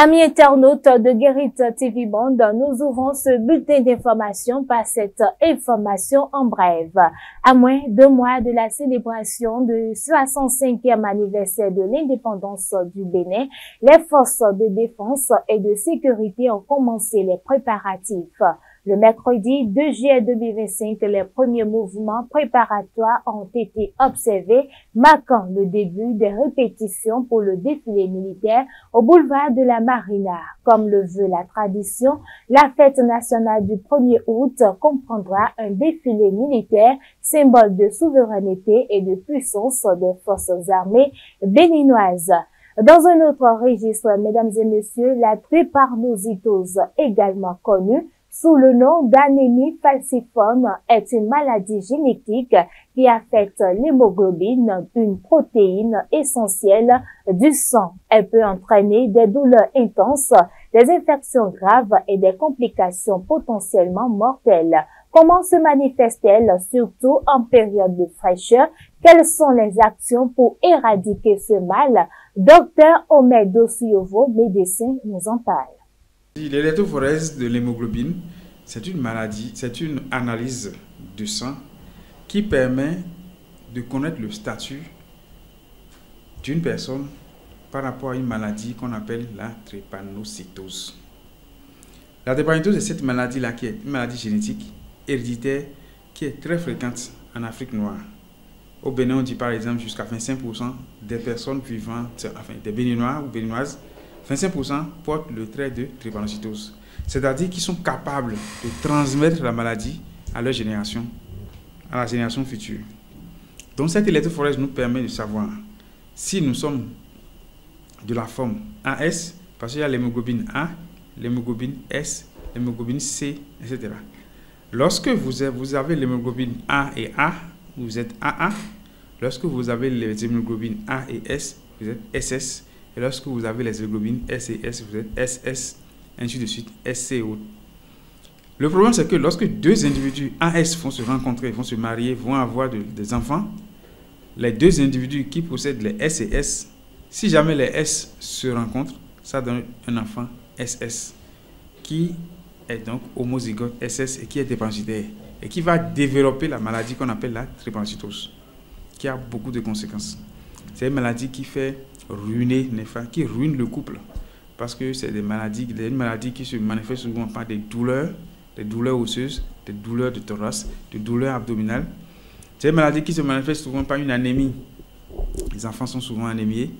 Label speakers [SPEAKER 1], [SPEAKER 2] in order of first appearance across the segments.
[SPEAKER 1] Amis internautes de Guérite TV Bond, nous ouvrons ce bulletin d'information par cette information en bref. À moins de 2 mois de la célébration du 65e anniversaire de l'indépendance du Bénin, les forces de défense et de sécurité ont commencé les préparatifs. Le mercredi 2 juillet 2025, les premiers mouvements préparatoires ont été observés, marquant le début des répétitions pour le défilé militaire au boulevard de la Marina. Comme le veut la tradition, la fête nationale du 1er août comprendra un défilé militaire, symbole de souveraineté et de puissance des forces armées béninoises. Dans un autre registre, mesdames et messieurs, la drépanocytose, également connue sous le nom d'anémie falciforme, est une maladie génétique qui affecte l'hémoglobine, une protéine essentielle du sang. Elle peut entraîner des douleurs intenses, des infections graves et des complications potentiellement mortelles. Comment se manifeste-t-elle, surtout en période de fraîcheur? Quelles sont les actions pour éradiquer ce mal? Docteur Omer Dosiovo, médecin, nous en parle.
[SPEAKER 2] L'électrophorèse de l'hémoglobine, c'est une maladie, c'est une analyse du sang qui permet de connaître le statut d'une personne par rapport à une maladie qu'on appelle la drépanocytose. La drépanocytose, c'est cette maladie-là qui est une maladie génétique, héréditaire, qui est très fréquente en Afrique noire. Au Bénin, on dit par exemple jusqu'à 25% des personnes vivant, enfin des Béninois ou Béninoises, 25% portent le trait de drépanocytose. C'est-à-dire qu'ils sont capables de transmettre la maladie à leur génération, à la génération future. Donc cette électrophorèse nous permet de savoir si nous sommes de la forme AS, parce qu'il y a l'hémoglobine A, l'hémoglobine S, l'hémoglobine C, etc. Lorsque vous avez l'hémoglobine A et A, vous êtes AA. Lorsque vous avez les hémoglobines A et S, vous êtes SS. Et lorsque vous avez les hémoglobines S et S, vous êtes SS, ainsi de suite, SCO. Le problème, c'est que lorsque deux individus AS vont se rencontrer, vont se marier, vont avoir des enfants, les deux individus qui possèdent les S et S, si jamais les S se rencontrent, ça donne un enfant SS, qui est donc homozygote SS et qui est drépanocytaire, et qui va développer la maladie qu'on appelle la drépanocytose, qui a beaucoup de conséquences. C'est une maladie qui fait ruiner, qui ruine le couple, parce que c'est une maladie qui se manifeste souvent par des douleurs osseuses, des douleurs de thorax, des douleurs abdominales. C'est une maladie qui se manifeste souvent par une anémie. Les enfants sont souvent anémiés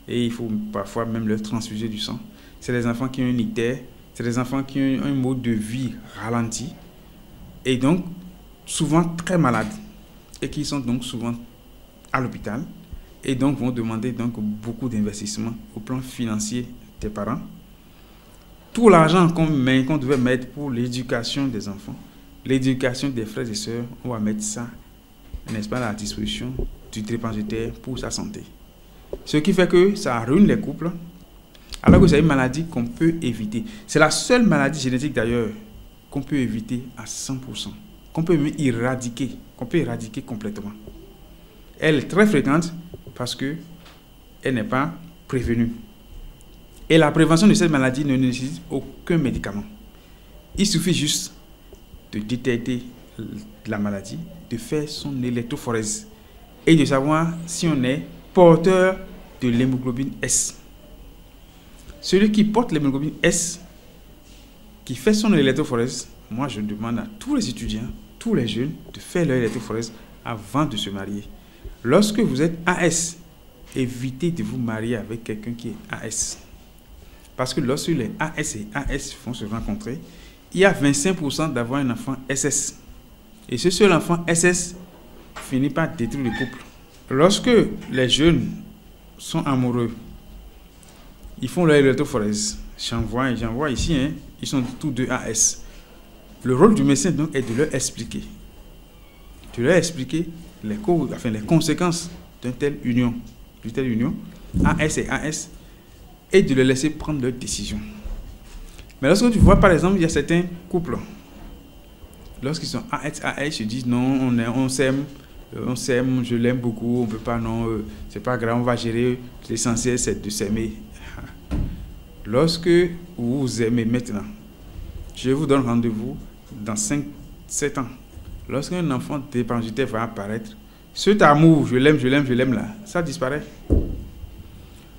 [SPEAKER 2] et il faut parfois même leur transfuser du sang. C'est des enfants qui ont une ictère, c'est des enfants qui ont un mode de vie ralenti et donc souvent très malades et qui sont donc souvent à l'hôpital et donc vont demander donc beaucoup d'investissement au plan financier des parents. Tout l'argent qu'on devait mettre pour l'éducation des enfants, l'éducation des frères et sœurs, on va mettre ça, n'est-ce pas, à la disposition du drépanocytaire pour sa santé. Ce qui fait que ça ruine les couples, alors que c'est une maladie qu'on peut éviter. C'est la seule maladie génétique d'ailleurs qu'on peut éviter à 100%, qu'on peut éradiquer complètement. Elle est très fréquente parce qu'elle n'est pas prévenue. Et la prévention de cette maladie ne nécessite aucun médicament. Il suffit juste de détecter la maladie, de faire son électrophorèse et de savoir si on est porteur de l'hémoglobine S. Celui qui porte l'hémoglobine S, qui fait son électrophorèse, moi je demande à tous les étudiants, tous les jeunes, de faire leur électrophorèse avant de se marier. Lorsque vous êtes AS, évitez de vous marier avec quelqu'un qui est AS. Parce que lorsque les AS et AS vont se rencontrer, il y a 25% d'avoir un enfant SS. Et ce seul enfant SS finit par détruire le couple. Lorsque les jeunes sont amoureux, ils font leur électrophorèse. J'en vois ici, ils sont tous deux AS. Le rôle du médecin donc est de leur expliquer. Les conséquences d'une telle union, AS et AS, et de les laisser prendre leurs décisions. Mais lorsque tu vois, par exemple, il y a certains couples, lorsqu'ils sont AS, ils se disent non, on s'aime, je l'aime beaucoup, on ne peut pas, non, c'est pas grave, on va gérer, l'essentiel c'est de s'aimer. lorsque vous aimez maintenant, je vous donne rendez-vous dans 5-7 ans. Lorsqu'un enfant dépendant va apparaître, cet amour, je l'aime là, ça disparaît.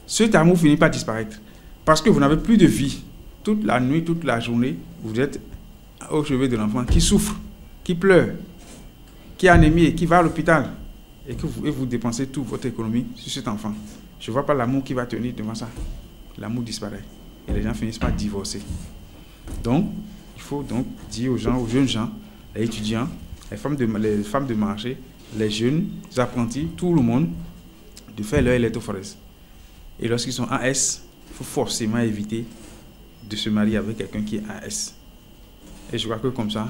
[SPEAKER 2] Cet amour finit par disparaître. Parce que vous n'avez plus de vie. Toute la nuit, toute la journée, vous êtes au chevet de l'enfant qui souffre, qui pleure, qui est anémie, qui va à l'hôpital. Et que vous dépensez toute votre économie sur cet enfant. Je ne vois pas l'amour qui va tenir devant ça. L'amour disparaît. Et les gens finissent par divorcer. Donc, il faut donc dire aux gens, aux jeunes gens, les étudiants, les femmes de marché, les jeunes, les apprentis, tout le monde, de faire leur électrophorèse. Et lorsqu'ils sont AS, il faut forcément éviter de se marier avec quelqu'un qui est AS. Et je crois que comme ça,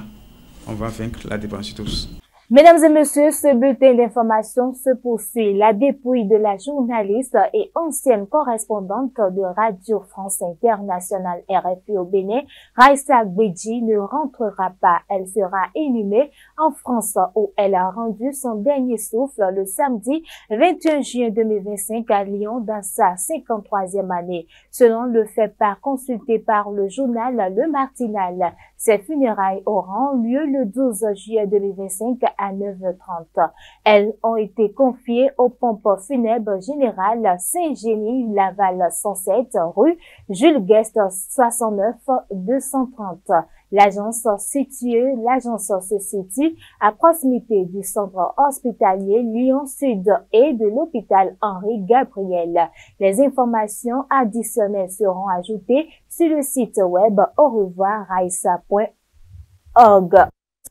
[SPEAKER 2] on va vaincre la drépanocytose.
[SPEAKER 1] Mesdames et messieurs, ce bulletin d'information se poursuit. La dépouille de la journaliste et ancienne correspondante de Radio France Internationale RFI au Bénin, Raissa Gwedji, ne rentrera pas. Elle sera inhumée en France où elle a rendu son dernier souffle le samedi 21 juin 2025 à Lyon dans sa 53e année. Selon le fait-part consulté par le journal Le Martinal, ces funérailles auront lieu le 12 juillet 2025 à 9h30. Elles ont été confiées aux pompes funèbres générales Saint-Génie-Laval 107 rue Jules Guest 69 230. L'agence se situe à proximité du centre hospitalier Lyon-Sud et de l'hôpital Henri Gabriel. Les informations additionnelles seront ajoutées sur le site web aurevoirraissa.org.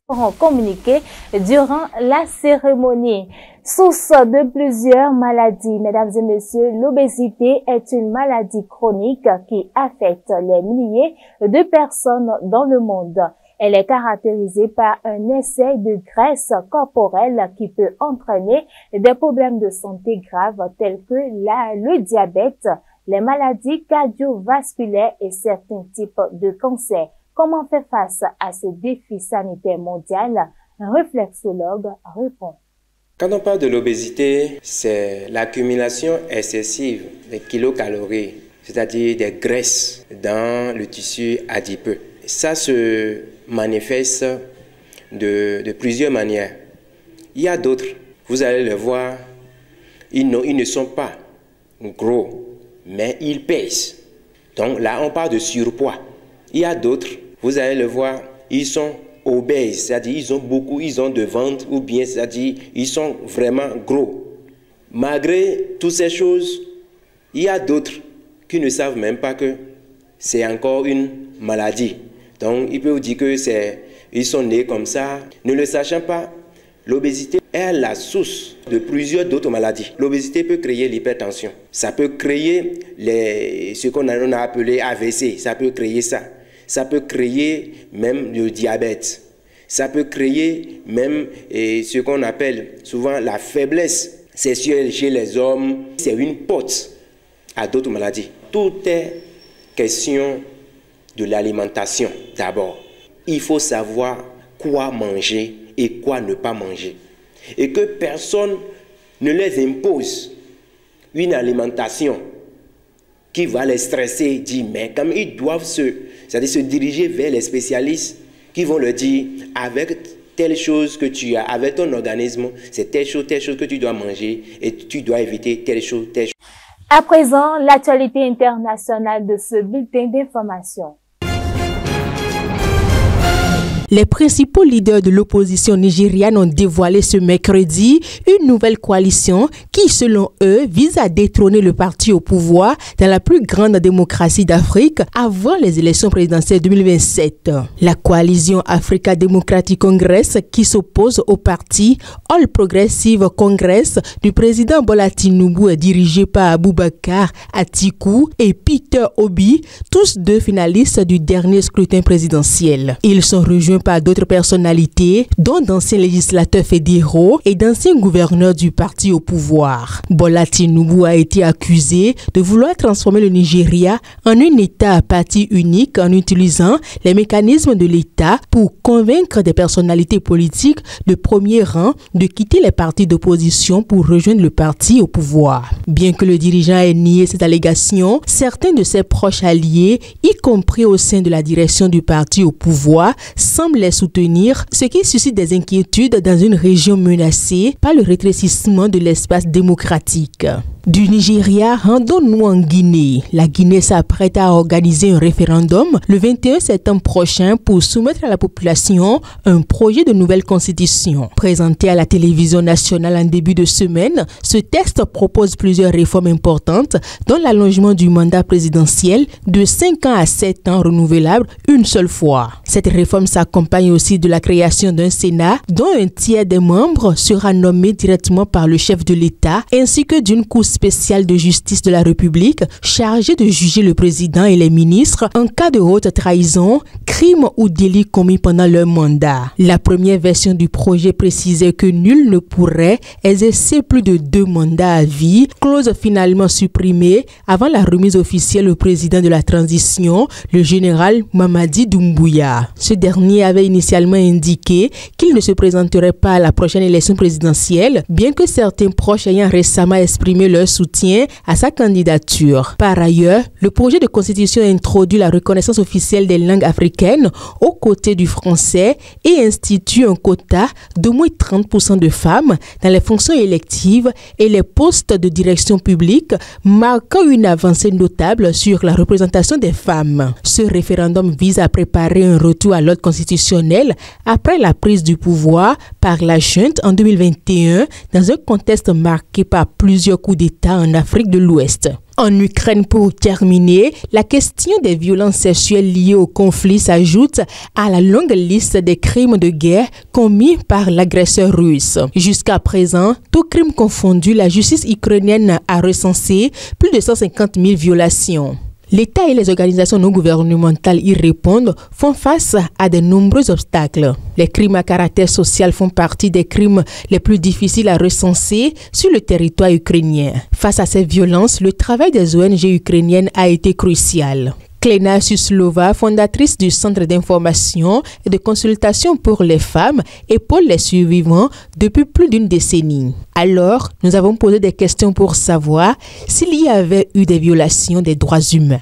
[SPEAKER 1] Seront communiqués durant la cérémonie. Source de plusieurs maladies, mesdames et messieurs, l'obésité est une maladie chronique qui affecte les milliers de personnes dans le monde. Elle est caractérisée par un excès de graisse corporelle qui peut entraîner des problèmes de santé graves tels que le diabète, les maladies cardiovasculaires et certains types de cancers. Comment faire face à ce défi sanitaire mondial? Un réflexologue répond.
[SPEAKER 3] Quand on parle de l'obésité, c'est l'accumulation excessive des kilocalories, c'est-à-dire des graisses dans le tissu adipeux. Ça se manifeste de plusieurs manières. Il y a d'autres, vous allez le voir, ils ne sont pas gros, mais ils pèsent. Donc là, on parle de surpoids. Il y a d'autres, vous allez le voir, ils sont obèses, c'est-à-dire ils ont de ventre, ou bien c'est-à-dire ils sont vraiment gros. Malgré toutes ces choses, il y a d'autres qui ne savent même pas que c'est encore une maladie. Donc ils peuvent dire que ils sont nés comme ça. Ne le sachant pas, l'obésité est la source de plusieurs d'autres maladies. L'obésité peut créer l'hypertension. Ça peut créer ce qu'on a appelé AVC. Ça peut créer ça. Ça peut créer même le diabète. Ça peut créer même ce qu'on appelle souvent la faiblesse sexuelle chez les hommes. C'est une porte à d'autres maladies. Tout est question de l'alimentation d'abord. Il faut savoir quoi manger et quoi ne pas manger. Et que personne ne les impose une alimentation qui va les stresser, dire mais comme ils doivent se diriger vers les spécialistes qui vont leur dire avec telle chose que tu as, avec ton organisme, c'est telle chose que tu dois manger et tu dois éviter telle chose.
[SPEAKER 1] À présent, l'actualité internationale de ce bulletin d'information.
[SPEAKER 4] Les principaux leaders de l'opposition nigériane ont dévoilé ce mercredi une nouvelle coalition qui, selon eux, vise à détrôner le parti au pouvoir dans la plus grande démocratie d'Afrique avant les élections présidentielles 2027. La coalition Africa Democratic Congress, qui s'oppose au parti All Progressive Congress du président Bola Tinubu, est dirigée par Abubakar Atiku et Peter Obi, tous deux finalistes du dernier scrutin présidentiel. Ils sont rejoints par d'autres personnalités, dont d'anciens législateurs fédéraux et d'anciens gouverneurs du parti au pouvoir. Bola Tinubu a été accusé de vouloir transformer le Nigeria en un État à parti unique en utilisant les mécanismes de l'État pour convaincre des personnalités politiques de premier rang de quitter les partis d'opposition pour rejoindre le parti au pouvoir. Bien que le dirigeant ait nié cette allégation, certains de ses proches alliés, y compris au sein de la direction du parti au pouvoir, semblent les soutenir, ce qui suscite des inquiétudes dans une région menacée par le rétrécissement de l'espace démocratique. Du Nigeria, rendons-nous en Guinée. La Guinée s'apprête à organiser un référendum le 21 septembre prochain pour soumettre à la population un projet de nouvelle constitution. Présenté à la télévision nationale en début de semaine, ce texte propose plusieurs réformes importantes, dont l'allongement du mandat présidentiel de 5 ans à 7 ans renouvelable une seule fois. Cette réforme s'accompagne aussi de la création d'un Sénat dont un tiers des membres sera nommé directement par le chef de l'État, ainsi que d'une Cour spéciale de justice de la République chargée de juger le président et les ministres en cas de haute trahison, crime ou délit commis pendant leur mandat. La première version du projet précisait que nul ne pourrait exercer plus de 2 mandats à vie, clause finalement supprimée avant la remise officielle au président de la transition, le général Mamadi Doumbouya. Ce dernier avait initialement indiqué qu'il ne se présenterait pas à la prochaine élection présidentielle, bien que certains proches ayant récemment exprimé leur soutien à sa candidature. Par ailleurs, le projet de constitution introduit la reconnaissance officielle des langues africaines aux côtés du français et institue un quota d'au moins 30% de femmes dans les fonctions électives et les postes de direction publique, marquant une avancée notable sur la représentation des femmes. Ce référendum vise à préparer un retour à l'ordre constitutionnel après la prise du pouvoir par la junte en 2021 dans un contexte marqué par plusieurs coups d'État en Afrique de l'Ouest. En Ukraine, pour terminer, la question des violences sexuelles liées au conflit s'ajoute à la longue liste des crimes de guerre commis par l'agresseur russe. Jusqu'à présent, tous crimes confondus, la justice ukrainienne a recensé plus de 150 000 violations. L'État et les organisations non gouvernementales y répondent, font face à de nombreux obstacles. Les crimes à caractère social font partie des crimes les plus difficiles à recenser sur le territoire ukrainien. Face à ces violences, le travail des ONG ukrainiennes a été crucial. Klena Suslova, fondatrice du Centre d'information et de consultation pour les femmes, épaule les survivants depuis plus d'une décennie. Alors, nous avons posé des questions pour savoir s'il y avait eu des violations des droits humains.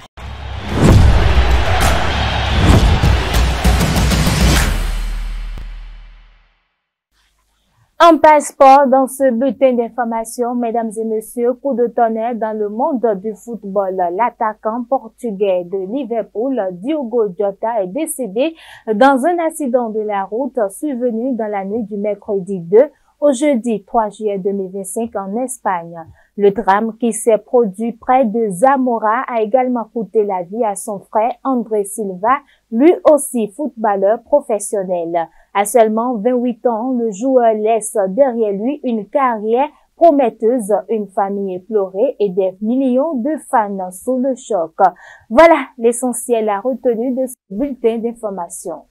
[SPEAKER 1] Un passeport dans ce bulletin d'information, mesdames et messieurs, coup de tonnerre dans le monde du football. L'attaquant portugais de Liverpool, Diogo Jota, est décédé dans un accident de la route survenu dans la nuit du mercredi 2 au jeudi 3 juillet 2025 en Espagne. Le drame qui s'est produit près de Zamora a également coûté la vie à son frère André Silva, lui aussi footballeur professionnel. À seulement 28 ans, le joueur laisse derrière lui une carrière prometteuse, une famille éplorée et des millions de fans sous le choc. Voilà l'essentiel à retenir de ce bulletin d'information.